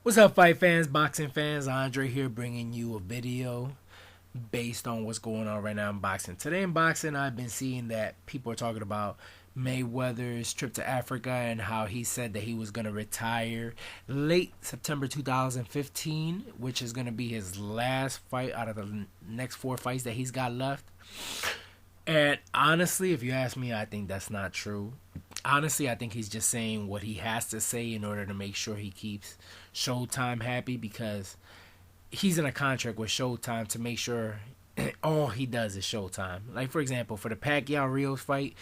What's up, fight fans, boxing fans? Andre here bringing you a video based on what's going on right now in boxing. Today in boxing, I've been seeing that people are talking about Mayweather's trip to Africa and how he said that he was going to retire late September 2015, which is going to be his last fight out of the next four fights that he's got left. And honestly, if you ask me, I think that's not true. Honestly, I think he's just saying what he has to say in order to make sure he keeps Showtime happy, because he's in a contract with Showtime to make sure all he does is Showtime. Like, for example, for the Pacquiao Rios fight,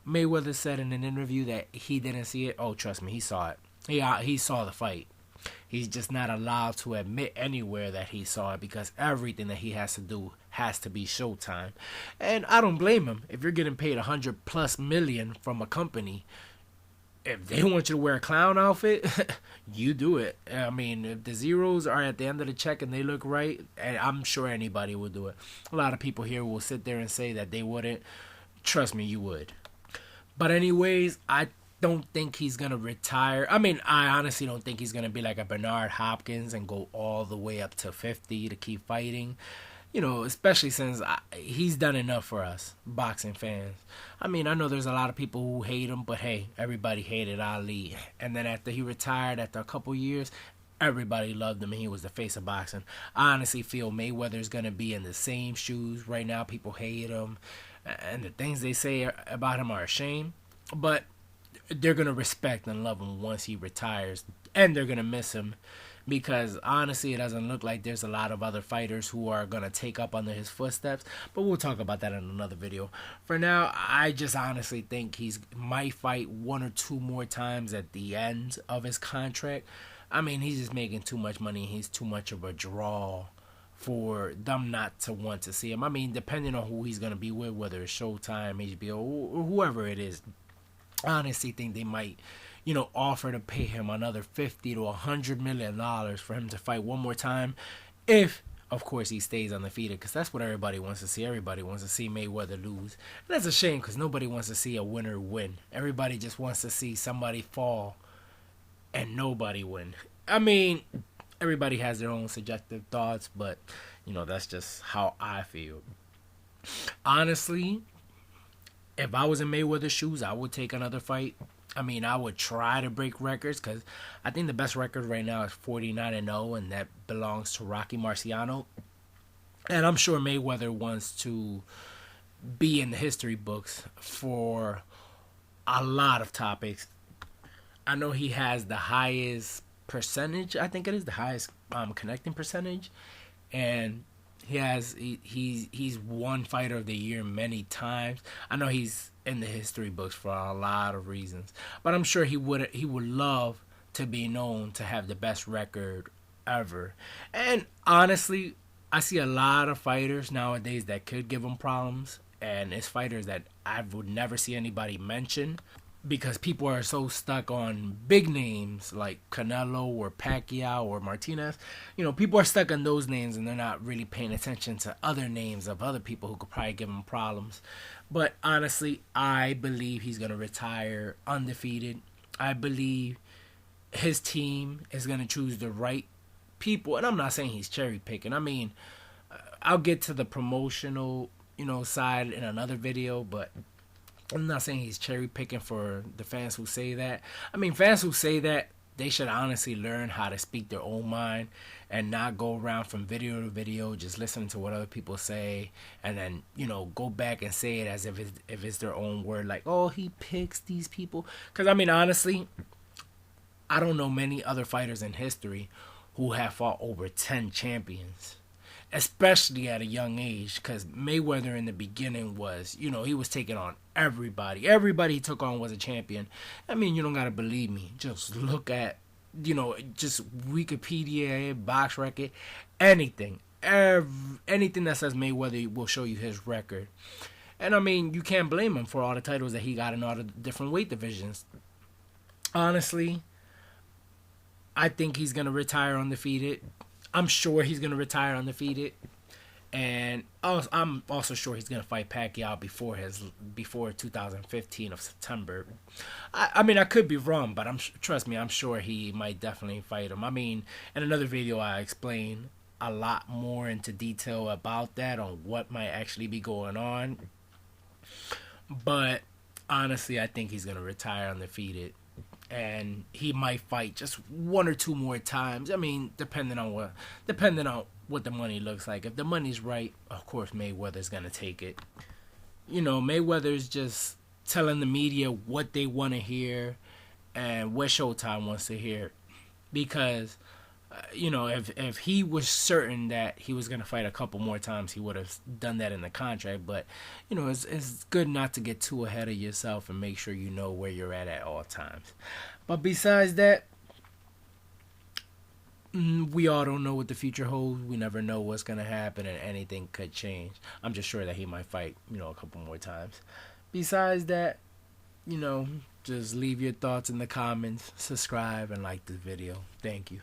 Mayweather said in an interview that he didn't see it. Oh, trust me, he saw it. He saw the fight. He's just not allowed to admit anywhere that he saw it, because everything that he has to do has to be Showtime. And I don't blame him. If you're getting paid 100+ million from a company, if they want you to wear a clown outfit, you do it. I mean, if the zeros are at the end of the check and they look right, and I'm sure anybody would do it. A lot of people here will sit there and say that they wouldn't. Trust me, you would. But anyways, I don't think he's going to retire. I mean, I honestly don't think he's going to be like a Bernard Hopkins and go all the way up to 50 to keep fighting. You know, especially since he's done enough for us, boxing fans. I mean, I know there's a lot of people who hate him, but hey, everybody hated Ali. And then after he retired, after a couple years, everybody loved him and he was the face of boxing. I honestly feel Mayweather's going to be in the same shoes. Right now, people hate him, and the things they say about him are a shame. But they're going to respect and love him once he retires, and they're going to miss him, because honestly it doesn't look like there's a lot of other fighters who are going to take up under his footsteps. But we'll talk about that in another video. For now, I just honestly think he's might fight one or two more times at the end of his contract. I mean, he's just making too much money. He's too much of a draw for them not to want to see him. I mean, depending on who he's going to be with, whether it's Showtime, HBO, or whoever it is, I honestly think they might, offer to pay him another $50 to $100 million for him to fight one more time, if, of course, he stays undefeated. Because that's what everybody wants to see. Everybody wants to see Mayweather lose. And that's a shame, because nobody wants to see a winner win. Everybody just wants to see somebody fall and nobody win. I mean, everybody has their own subjective thoughts, but that's just how I feel. Honestly, if I was in Mayweather's shoes, I would take another fight. I mean, I would try to break records, because I think the best record right now is 49-0, and that belongs to Rocky Marciano. And I'm sure Mayweather wants to be in the history books for a lot of topics. I know he has the highest percentage. I think it is the highest connecting percentage, and he's won fighter of the year many times. I know he's in the history books for a lot of reasons, but I'm sure he would love to be known to have the best record ever. And honestly, I see a lot of fighters nowadays that could give him problems, and it's fighters that I would never see anybody mention, because people are so stuck on big names like Canelo or Pacquiao or Martinez. People are stuck on those names, and they're not really paying attention to other names of other people who could probably give him problems. But honestly, I believe he's going to retire undefeated. I believe his team is going to choose the right people. And I'm not saying he's cherry picking. I mean, I'll get to the promotional, side in another video, but I'm not saying he's cherry picking for the fans who say that. I mean, fans who say that, they should honestly learn how to speak their own mind and not go around from video to video just listening to what other people say, and then go back and say it as if it's their own word, like, oh, he picks these people. Because I mean, honestly, I don't know many other fighters in history who have fought over 10 champions, especially at a young age. Because Mayweather in the beginning was, he was taking on everybody. Everybody he took on was a champion. I mean, you don't got to believe me. Just look at, just Wikipedia, box record, anything. Anything that says Mayweather will show you his record. And I mean, you can't blame him for all the titles that he got in all the different weight divisions. Honestly, I think he's going to retire undefeated. I'm sure he's going to retire undefeated. And I'm also sure he's gonna fight Pacquiao before 2015 of September. I mean, I could be wrong, but trust me, I'm sure he might definitely fight him. I mean, in another video, I explain a lot more into detail about that on what might actually be going on. But honestly, I think he's gonna retire undefeated, and he might fight just one or two more times. I mean, depending on what the money looks like. If the money's right, of course Mayweather's gonna take it. Mayweather's just telling the media what they want to hear and what Showtime wants to hear. Because, if he was certain that he was gonna fight a couple more times, he would have done that in the contract. But, it's good not to get too ahead of yourself and make sure you know where you're at all times. But besides that, we all don't know what the future holds. We never know what's gonna happen, and anything could change. I'm just sure that he might fight, a couple more times. Besides that, just leave your thoughts in the comments, subscribe, and like this video. Thank you.